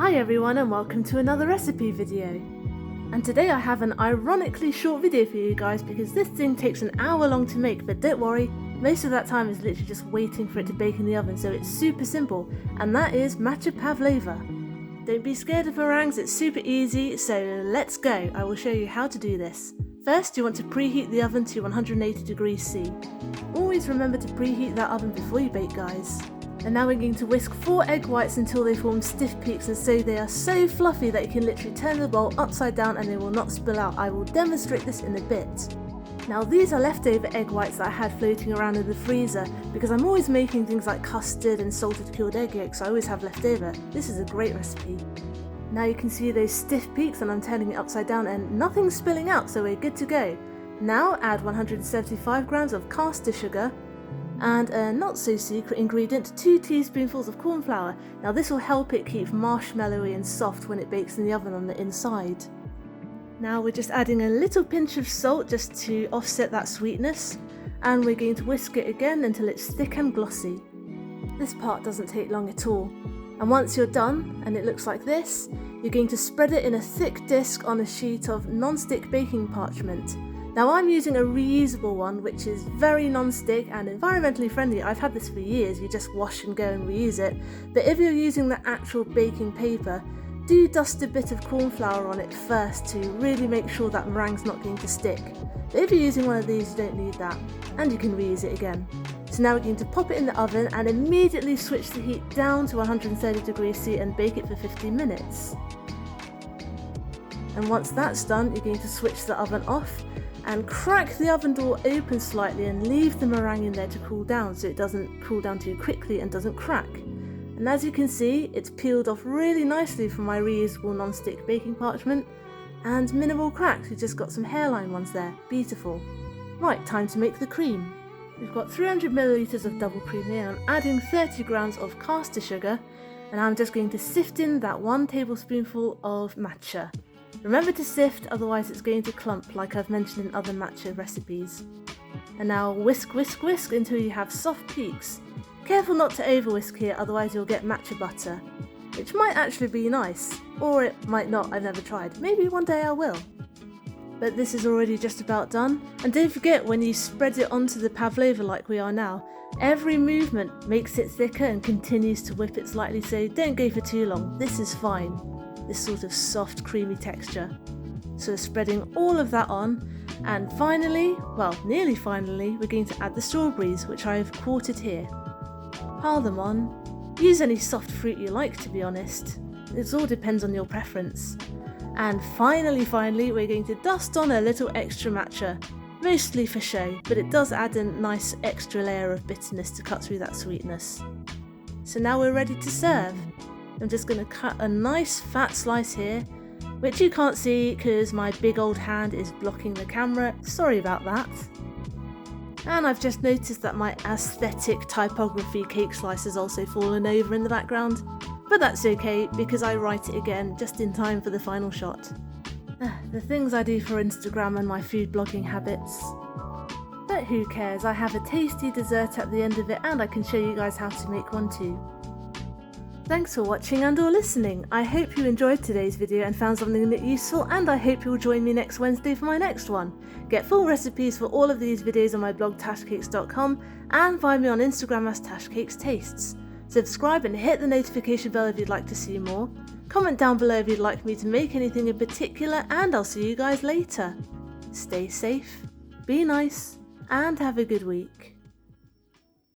Hi everyone and welcome to another recipe video. And today I have an ironically short video for you guys because this thing takes an hour long to make, but don't worry, most of that time is literally just waiting for it to bake in the oven, so it's super simple, and that is Matcha Pavlova. Don't be scared of meringues, it's super easy, so let's go. I will show you how to do this. First, you want to preheat the oven to 180 degrees C. Always remember to preheat that oven before you bake, guys. And now we're going to whisk 4 egg whites until they form stiff peaks, and so they are so fluffy that you can literally turn the bowl upside down and they will not spill out. I will demonstrate this in a bit. Now these are leftover egg whites that I had floating around in the freezer because I'm always making things like custard and salted cured egg yolks, so I always have leftover. This is a great recipe. Now you can see those stiff peaks and I'm turning it upside down and nothing's spilling out, so we're good to go. Now add 175 grams of caster sugar, and a not so secret ingredient, 2 teaspoonfuls of corn flour. Now this will help it keep marshmallowy and soft when it bakes in the oven on the inside. Now we're just adding a little pinch of salt just to offset that sweetness, and we're going to whisk it again until it's thick and glossy. This part doesn't take long at all. And once you're done and it looks like this, you're going to spread it in a thick disc on a sheet of non-stick baking parchment. Now I'm using a reusable one which is very non-stick and environmentally friendly. I've had this for years, you just wash and go and reuse it. But if you're using the actual baking paper, do dust a bit of corn flour on it first to really make sure that meringue's not going to stick. But if you're using one of these, you don't need that, and you can reuse it again. So now we're going to pop it in the oven and immediately switch the heat down to 130 degrees C and bake it for 15 minutes. And once that's done, you're going to switch the oven off and crack the oven door open slightly and leave the meringue in there to cool down so it doesn't cool down too quickly and doesn't crack. And as you can see, it's peeled off really nicely from my reusable non-stick baking parchment, and minimal cracks, we just got some hairline ones there, beautiful. Right, time to make the cream. We've got 300 millilitres of double cream here, I'm adding 30 grams of caster sugar, and I'm just going to sift in that 1 tablespoonful of matcha. Remember to sift, otherwise it's going to clump like I've mentioned in other matcha recipes. And now whisk, whisk, whisk until you have soft peaks. Careful not to over whisk here, otherwise you'll get matcha butter, which might actually be nice, or it might not, I've never tried. Maybe one day I will. But this is already just about done, and don't forget when you spread it onto the pavlova like we are now, every movement makes it thicker and continues to whip it slightly, so don't go for too long, this is fine. This sort of soft creamy texture. So spreading all of that on, and finally, well nearly finally, we're going to add the strawberries which I've quartered here. Pile them on, use any soft fruit you like, to be honest, it all depends on your preference. And finally we're going to dust on a little extra matcha, mostly for show, but it does add a nice extra layer of bitterness to cut through that sweetness. So now we're ready to serve. I'm just going to cut a nice fat slice here, which you can't see because my big old hand is blocking the camera, sorry about that. And I've just noticed that my aesthetic typography cake slice has also fallen over in the background, but that's okay because I write it again just in time for the final shot. The things I do for Instagram and my food blogging habits. But who cares, I have a tasty dessert at the end of it and I can show you guys how to make one too. Thanks for watching and or listening. I hope you enjoyed today's video and found something that useful, and I hope you'll join me next Wednesday for my next one. Get full recipes for all of these videos on my blog tashcakes.com and find me on Instagram as tashcakestastes. Subscribe and hit the notification bell if you'd like to see more. Comment down below if you'd like me to make anything in particular, and I'll see you guys later. Stay safe, be nice, and have a good week.